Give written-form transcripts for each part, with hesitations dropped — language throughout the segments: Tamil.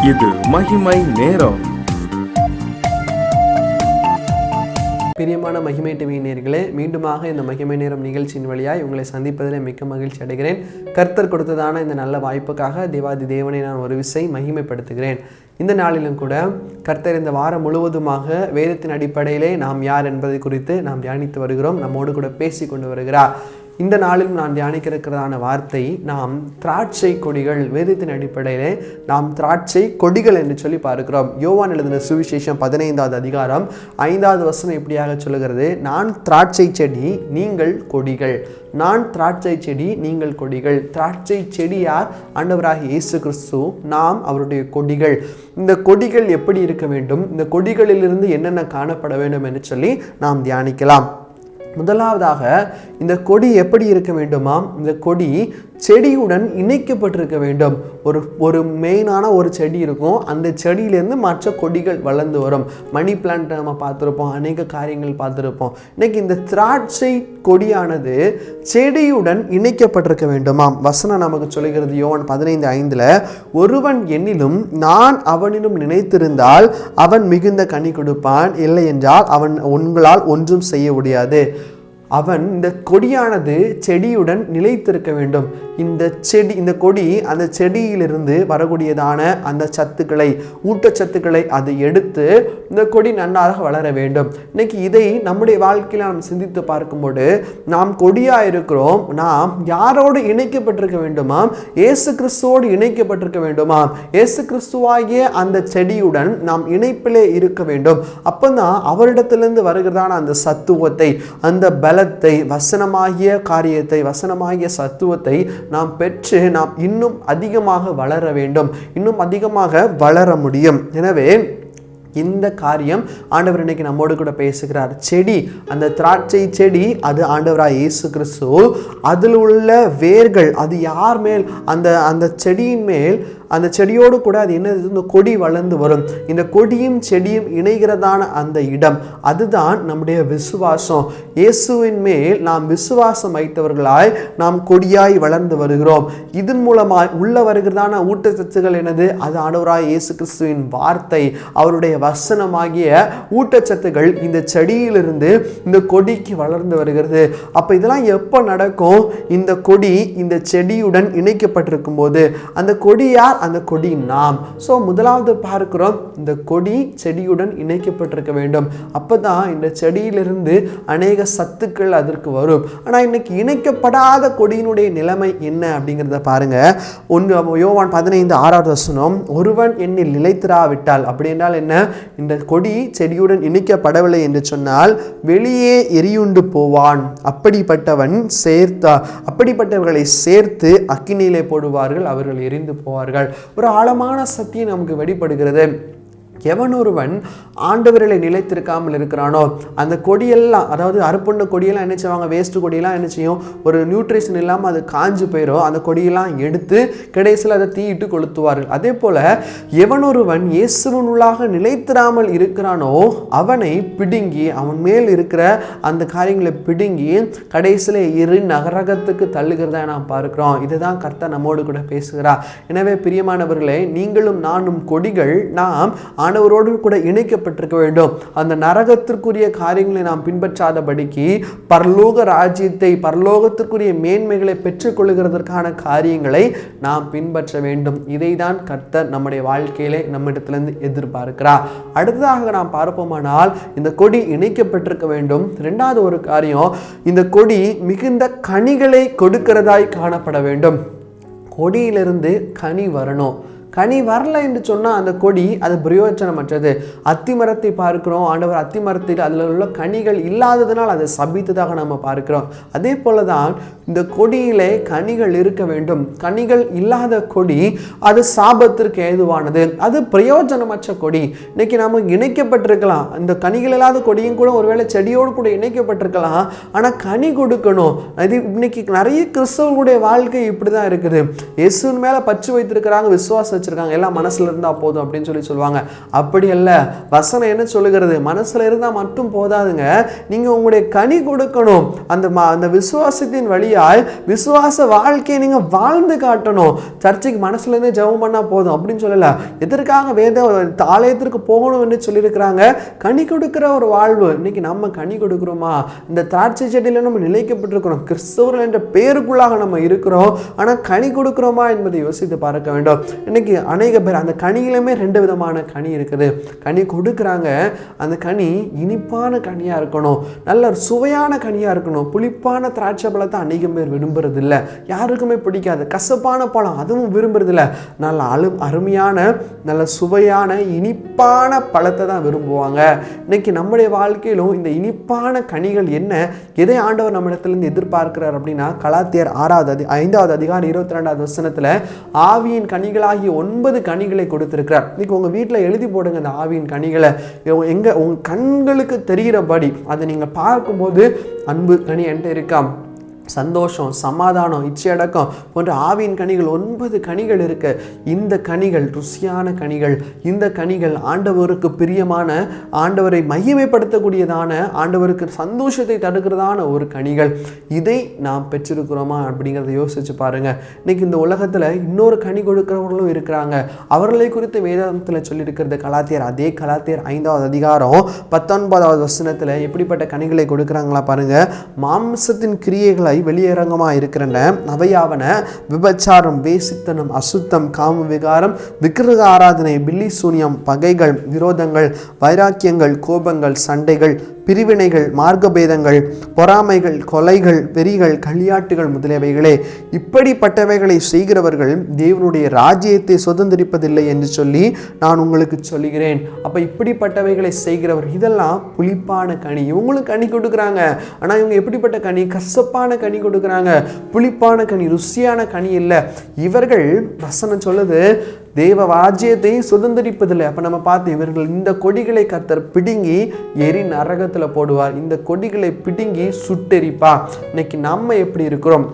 இது மகிமை நேரம். பிரியமான மகிமை டிவி நேயர்களே, மீண்டுமாக இந்த மகிமை நேரம் நிகழ்ச்சியின் வழியாய் உங்களை சந்திப்பதில் மிக்க மகிழ்ச்சி அடைகிறேன். கர்த்தர் கொடுத்ததான இந்த நல்ல வாய்ப்புக்காக தேவாதி தேவனை நான் ஒரு விசை மகிமைப்படுத்துகிறேன். இந்த நாளிலும் கூட கர்த்தர் இந்த வாரம் முழுவதுமாக வேதத்தின் அடிப்படையிலே நாம் யார் என்பதை குறித்து நாம் தியானித்து வருகிறோம். நம்மோடு கூட பேசி கொண்டு வருகிறார். இந்த நாளில் நான் தியானிக்கிறதான வார்த்தை, நாம் திராட்சை கொடிகள். வேதத்தின் அடிப்படையிலே நாம் திராட்சை கொடிகள் என்று சொல்லி பார்க்கிறோம். யோவான் எழுதின சுவிசேஷம் 15வது அதிகாரம் 5வது வசனம் இப்படியாக சொல்லுகிறது, நான் திராட்சை செடி, நீங்கள் கொடிகள். நான் திராட்சை செடி, நீங்கள் கொடிகள். திராட்சை செடியார்? ஆண்டவராகிய இயேசு கிறிஸ்து. நாம் அவருடைய கொடிகள். இந்த கொடிகள் எப்படி இருக்க வேண்டும், இந்த கொடிகளிலிருந்து என்னென்ன காணப்பட வேண்டும் என்று சொல்லி நாம் தியானிக்கலாம். முதலாவதாக, இந்த கொடி எப்படி இருக்க வேண்டுமாம்? இந்த கொடி செடியுடன் இணைக்கப்பட்டிருக்க வேண்டும். ஒரு மெயினான ஒரு செடி இருக்கும், அந்த செடியிலேருந்து மற்ற கொடிகள் வளர்ந்து வரும். மணி பிளான்ட் நம்ம பார்த்துருப்போம், அநேக காரியங்கள் பார்த்துருப்போம். இன்னைக்கு இந்த திராட்சை கொடியானது செடியுடன் இணைக்கப்பட்டிருக்க வேண்டுமாம். வசனம் நமக்கு சொல்லுகிறது, யோவான் 15:5, ஒருவன் என்னிலும் நான் அவனிலும் நினைத்திருந்தால் அவன் மிகுந்த கனி கொடுப்பான், இல்லை என்றால் அவன் உங்களால் ஒன்றும் செய்ய முடியாது. அவன், இந்த கொடியானது செடியுடன் நிலைத்திருக்க வேண்டும். இந்த கொடி அந்த செடியிலிருந்து வரக்கூடியதான அந்த சத்துக்களை, ஊட்டச்சத்துக்களை அது எடுத்து இந்த கொடி நன்றாக வளர வேண்டும். இன்னைக்கு இதை நம்முடைய வாழ்க்கையில் நாம் சிந்தித்து பார்க்கும்போது, நாம் கொடியாக இருக்கிறோம். நாம் யாரோடு இணைக்கப்பட்டிருக்க வேண்டுமாம்? இயேசு கிறிஸ்துவோடு இணைக்கப்பட்டிருக்க வேண்டுமாம். இயேசு கிறிஸ்துவாகிய அந்த செடியுடன் நாம் இணைப்பிலே இருக்க வேண்டும். அப்போதான் அவரிடத்திலிருந்து வருகிறதான அந்த சத்துவத்தை, அந்த பலத்தை, வசனமாகிய காரியத்தை, வசனமாகிய சத்துவத்தை நாம் பெற்று நாம் இன்னும் அதிகமாக வளர வேண்டும், இன்னும் அதிகமாக வளர முடியும். எனவே இந்த காரியம் ஆண்டவர் இன்னைக்கு நம்மோடு கூட பேசுகிறார். செடி, அந்த திராட்சை செடி, அது ஆண்டவராய் இயேசு கிறிஸ்து. அதில் உள்ள வேர்கள், அது யார் மேல்? அந்த செடியின் மேல், அந்த செடியோடு கூட அது என்னது? இந்த கொடி வளர்ந்து வரும். இந்த கொடியும் செடியும் இணைகிறதான அந்த இடம், அதுதான் நம்முடைய விசுவாசம். இயேசுவின் மேல் நாம் விசுவாசம் வைத்தவர்களாய் நாம் கொடியாய் வளர்ந்து வருகிறோம். இதன் மூலமாய் உள்ள வருகிறதான ஊட்டச்சத்துக்கள் என்னது? அது ஆண்டவராய் இயேசு கிறிஸ்துவின் வார்த்தை, அவருடைய வசனமாகிய ஊட்டச்சத்துக்கள் இந்த செடியிலிருந்து இந்த கொடிக்கு வளர்ந்து வருகிறது. அப்ப இதெல்லாம் எப்ப நடக்கும்? இந்த கொடி இந்த செடியுடன் இணைக்கப்பட்டிருக்கும் போது. அந்த கொடி யார்? அந்த கொடி நாம். சோ முதலாவது பார்க்கிறோம், இந்த கொடி செடியுடன் இணைக்கப்பட்டிருக்க வேண்டும். அப்பதான் இந்த செடியிலிருந்து அநேக சத்துக்கள் அதற்கு வரும். ஆனா இன்னைக்கு இணைக்கப்படாத கொடியினுடைய நிலைமை என்ன அப்படிங்கிறத பாருங்க. யோவான் 15:6வது வசனம், ஒருவன் என்னில் நிலைத்திராவிட்டால், அப்படி என்றால் என்ன? இந்த கொடி செடியுடன் இணைக்கப்படவில்லை என்று சொன்னால் வெளியே எரியுண்டு போவான். அப்படிப்பட்டவர்களை சேர்த்து அக்கினியிலே போடுவார்கள், அவர்கள் எரிந்து போவார்கள். ஒரு ஆழமான சத்தியம் நமக்கு வெளிப்படுகிறது. எவன் ஒருவன் ஆண்டவர்களை நிலைத்திருக்காமல் இருக்கிறானோ, அந்த கொடியெல்லாம், அதாவது அறுப்புண்ட கொடியெல்லாம் என்ன செய்வாங்க? வேஸ்ட் கொடியெல்லாம் என்ன செய்யும்? ஒரு நியூட்ரிஷன் இல்லாமல் அது காஞ்சு போயிடும். அந்த கொடியெல்லாம் எடுத்து கடைசியில் அதை தீயிட்டு கொளுத்துவார்கள். அதே போல எவன் ஒருவன் இயேசுவினுள்ளாக நிலைத்திராமல் இருக்கிறானோ, அவனை பிடுங்கி, அவன் மேல் இருக்கிற அந்த காரியங்களை பிடுங்கி கடைசியில் நரகத்துக்கு தள்ளுகிறதா நாம் பார்க்கிறோம். இதுதான் கர்த்தர் நம்மோடு கூட பேசுகிறார். எனவே பிரியமானவர்களே, நீங்களும் நானும் கொடிகள். நாம் ஆண்டவரோடு கூட இணைக்கப்பட்டிருக்க வேண்டும். அந்த நரகத்திற்குரிய காரியங்களை நாம் பின்பற்றாதபடிக்கு பரலோக ராஜ்யத்தை, பரலோகத்திற்குரிய மேன்மைகளை பெற்றுக் கொள்ளுகிறதற்கான காரியங்களை நாம் பின்பற்ற வேண்டும். இதை தான் கர்த்தர் நம்முடைய வாழ்க்கையிலே நம்மிடத்திலிருந்து எதிர்பார்க்கிறார். அடுத்ததாக நாம் பார்ப்போமானால், இந்த கொடி இணைக்கப்பட்டிருக்க வேண்டும். இரண்டாவது ஒரு காரியம், இந்த கொடி மிகுந்த கனிகளை கொடுக்கிறதாய் காணப்பட வேண்டும். கொடியிலிருந்து கனி வரணும். கனி வரல என்று சொன்னால் அந்த கொடி அது பிரயோஜனமற்றது. அத்திமரத்தை பார்க்கிறோம், ஆண்டவர் அத்திமரத்தில் அதில் உள்ள கனிகள் இல்லாததுனால் அதை சபித்ததாக நம்ம பார்க்கிறோம். அதே போல தான் இந்த கொடியிலே கனிகள் இருக்க வேண்டும். கனிகள் இல்லாத கொடி அது சாபத்திற்கு ஏதுவானது, அது பிரயோஜனமற்ற கொடி. இன்னைக்கு நம்ம இணைக்கப்பட்டிருக்கலாம், இந்த கனிகள் இல்லாத கொடியும் கூட ஒருவேளை செடியோடு கூட இணைக்கப்பட்டிருக்கலாம், ஆனால் கனி கொடுக்கணும். அது இன்னைக்கு நிறைய கிறிஸ்தவர்களுடைய வாழ்க்கை இப்படி தான் இருக்குது. இயேசுவின் மேலே பற்று வைத்திருக்கிறாங்க, விசுவாச வச்சிருக்காங்க, எல்லாம் மனசுல இருந்தா போதும் அப்படின்னு சொல்லுவாங்க. அப்படி அல்ல, வசனம் என்ன சொல்லுகிறது, மனசுல இருந்தா மட்டும் போதாதுங்க, நீங்க உங்களுடைய கனி கொடுக்கணும். அந்த விசுவாசத்தின் வழியாய் விசுவாச வாழ்க்கையை நீங்க வாழ்ந்து காட்டணும். சர்ச்சைக்கு மனசுல இருந்தே ஜெபம் பண்ணா போதும் அப்படின்னு சொல்லல. எதற்காக வேத ஆலயத்திற்கு போகணும் என்று சொல்லியிருக்கிறாங்க? கனி கொடுக்கிற ஒரு வாழ்வு. இன்னைக்கு நம்ம கனி கொடுக்கிறோமா? இந்த திராட்சை செடியில நம்ம நிலைக்கப்பட்டிருக்கிறோம், கிறிஸ்தவர்கள் என்ற பேருக்குள்ளாக நம்ம இருக்கிறோம், ஆனா கனி கொடுக்கிறோமா என்பதை யோசித்து பார்க்க வேண்டும். இன்னைக்கு அநேக பேர் அந்த கனியிலுமே 2 விதமான கனி இருக்குது. கனி கொடுக்குறாங்க, அந்த கனி இனிப்பான கனியா இருக்கணும், நல்ல சுவையான கனியா இருக்கணும். புளிப்பான திராட்சை பழத்தை அநேகம் பேர் விரும்புறது இல்லை, யாருக்குமே பிடிக்காது. கசப்பான பழம் அதுவும் விரும்புறது இல்லை. நல்ல அருமையான நல்ல சுவையான இனிப்பான பழத்தை தான் விரும்புவாங்க. இன்னைக்கு நம்முடைய வாழ்க்கையிலும் இந்த இனிப்பான கனிகள் என்ன, எதை ஆண்டவர் நம்மிடத்திலிருந்து எதிர்பார்க்கிறார் அப்படின்னா, கலாத்தியர் 5வது அதிகாரம் 22வது வசனத்துல ஆவியின் கனிகளாகிய 9 கனிகளை கொடுத்திருக்கிறார். இன்னைக்கு உங்க வீட்டில் எழுதி போடுங்க அந்த ஆவியின் கனிகளை. எங்க உங்க கண்களுக்கு தெரிகிறபடி அதை நீங்க பார்க்கும்போது, அன்பு கனி என்கிட்ட இருக்கா, சந்தோஷம், சமாதானம், இச்சையடக்கம் போன்ற ஆவியின் கனிகள் 9 கனிகள் இருக்கு. இந்த கனிகள் ருசியான கனிகள். இந்த கனிகள் ஆண்டவருக்கு பிரியமான, ஆண்டவரை மகிமைப்படுத்தக்கூடியதான, ஆண்டவருக்கு சந்தோஷத்தை தடுக்கிறதான ஒரு கனிகள். இதை நாம் பெற்றிருக்கிறோமா அப்படிங்கிறத யோசிச்சு பாருங்க. இன்னைக்கு இந்த உலகத்துல இன்னொரு கனி கொடுக்கிறவர்களும் இருக்கிறாங்க. அவர்களை குறித்து வேதாந்தத்தில் சொல்லியிருக்கிறது கலாத்தியர் 5வது அதிகாரம் 19வது வசனத்துல எப்படிப்பட்ட கனிகளை கொடுக்கிறாங்களா பாருங்க. மாம்சத்தின் கிரியைகளை வெளியரங்கமாக இருக்கிறன, அவையாவன விபச்சாரம், வேசித்தனம், அசுத்தம், காம விகாரம், விக்கிரக ஆராதனை, பில்லி சூனியம், பகைகள், விரோதங்கள், வைராக்கியங்கள், கோபங்கள், சண்டைகள், பிரிவினைகள், மார்க்கபேதங்கள், பொறாமைகள், கொலைகள், வெறிகள், களியாட்டுகள் முதலியவைகளே. இப்படிப்பட்டவைகளை செய்கிறவர்கள் தேவனுடைய ராஜ்யத்தை சுதந்திரிப்பதில்லை என்று சொல்லி நான் உங்களுக்கு சொல்லுகிறேன். அப்ப இப்படிப்பட்டவைகளை செய்கிறவர், இதெல்லாம் புளிப்பான கனி. இவங்களும் கனி கொடுக்குறாங்க, ஆனா இவங்க எப்படிப்பட்ட கனி, கசப்பான கனி கொடுக்குறாங்க. புளிப்பான கனி, ருசியான கனி இல்லை. இவர்கள் வசனம் சொல்லுது தேவ ராஜ்யத்தை சுதந்திரிப்பதில்லை. அப்ப நம்ம பார்த்து, இவர்கள் இந்த கொடிகளை கர்த்தர் பிடுங்கி எரி நரகத்துல போடுவார், இந்த கொடிகளை பிடுங்கி சுட்டெரிப்பா. இன்னைக்கு நம்ம எப்படி இருக்கிறோம்?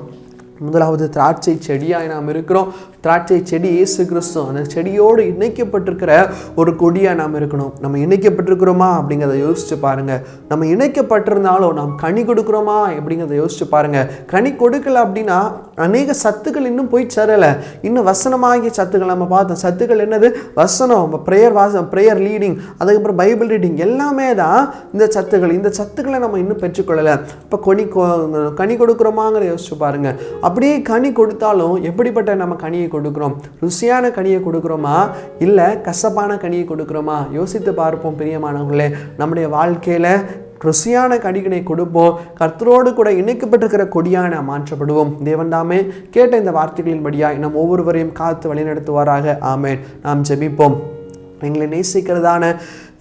முதலாவது திராட்சை செடியாய் நாம் இருக்கிறோம். திராட்சை செடி இயேசு கிறிஸ்து, அந்த செடியோடு இணைக்கப்பட்டிருக்கிற ஒரு கொடியாக நாம் இருக்கணும். நம்ம இணைக்கப்பட்டிருக்கிறோமா அப்படிங்கிறத யோசிச்சு பாருங்க. நம்ம இணைக்கப்பட்டிருந்தாலும் நாம் கனி கொடுக்குறோமா அப்படிங்கிறத யோசிச்சு பாருங்க. கனி கொடுக்கல அப்படின்னா அநேக சத்துக்கள் இன்னும் போய் சேரலை. இன்னும் வசனமாகிய சத்துக்கள் நம்ம பார்த்தோம். சத்துக்கள் என்னது? வசனம், ப்ரேயர் லீடிங், அதுக்கப்புறம் பைபிள் ரீடிங், எல்லாமே தான் இந்த சத்துக்கள். இந்த சத்துக்களை நம்ம இன்னும் பெற்றுக்கொள்ளலை. இப்போ கனி கொடுக்குறோமாங்கிறத யோசிச்சு பாருங்க. அப்படியே கனி கொடுத்தாலும் எப்படிப்பட்ட நம்ம கனியை கொடுக்கிறோம்? ருசியான கனியை கொடுக்கிறோமா, இல்லை கசப்பான கனியை கொடுக்கிறோமா? யோசித்து பார்ப்போம் பிரியமானவர்களே. நம்முடைய வாழ்க்கையில ருசியான கனிகளை கொடுப்போம். கர்த்தரோடு கூட இணைக்கப்பட்டிருக்கிற கொடியான மாற்றப்படுவோம். தேவன் தாமே கேட்ட இந்த வார்த்தைகளின் படியாய் நம் ஒவ்வொருவரையும் காத்து வழிநடத்துவாராக. ஆமேன். நாம் ஜெபிப்போம். எங்களை நேசிக்கிறதான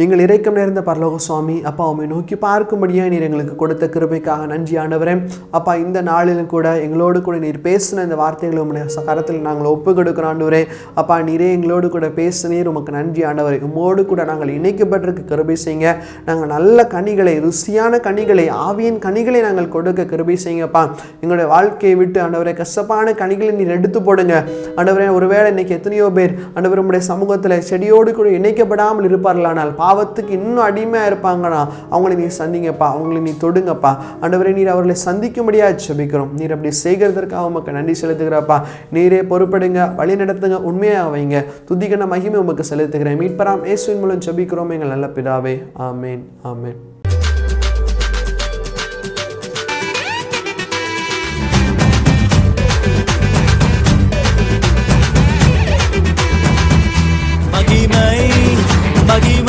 எங்கள் இரக்கம் நிறைந்த பரலோக சுவாமி, அப்பா உம்மை நோக்கி பார்க்கும்படியாக நீர் எங்களுக்கு கொடுத்த கிருபைக்காக நன்றி ஆண்டவரே. அப்பா இந்த நாளிலும் கூட எங்களோடு கூட நீர் பேசின இந்த வார்த்தைகளை உம்முடைய கரத்தில் நாங்கள் ஒப்பு கொடுக்கிறோம் ஆண்டவரே. அப்பா நீரே எங்களோடு கூட பேசினீர், உமக்கு நன்றி ஆண்டவரே. உம்மோடு கூட நாங்கள் இணைக்கப்பட்டிருக்க கிருபை செய்யுங்க. நாங்கள் நல்ல கனிகளை, ருசியான கனிகளை, ஆவியின் கனிகளை நாங்கள் கொடுக்க கிருபை செய்யுங்கப்பா. எங்களுடைய வாழ்க்கையை விட்டு ஆண்டவரே கசப்பான கனிகளை நீர் எடுத்து போடுங்க ஆண்டவரே. ஒருவேளை இன்னைக்கு எத்தனையோ பேர் ஆண்டவரே உம்முடைய சமூகத்தில் செடியோடு கூட இணைக்கப்படாமல் இருப்பார்களானால், பாவத்துக்கு இன்னும் அடிமையாக இருப்பாங்கன்னா அவங்களை நீ சந்திங்கப்பா, அவங்களை நீ தொடுங்கப்பா ஆண்டவரே. நீர் அவர்களை சந்திக்கும்படியாக ஜெபிக்கிறோம். நீர் அப்படி செய்கிறதற்காக உமக்கு நன்றி செலுத்துகிறப்பா. நீரே பொறுப்படுங்க, வழி நடத்துங்க, உண்மையாக வைங்க. துதிகன மகிமை உமக்கு செலுத்துகிறேன். மீட்பராம் இயேசுவின் மூலம் ஜெபிக்கிறோம் எங்கள் நல்ல பிதாவே. ஆமேன், ஆமேன். மகிமை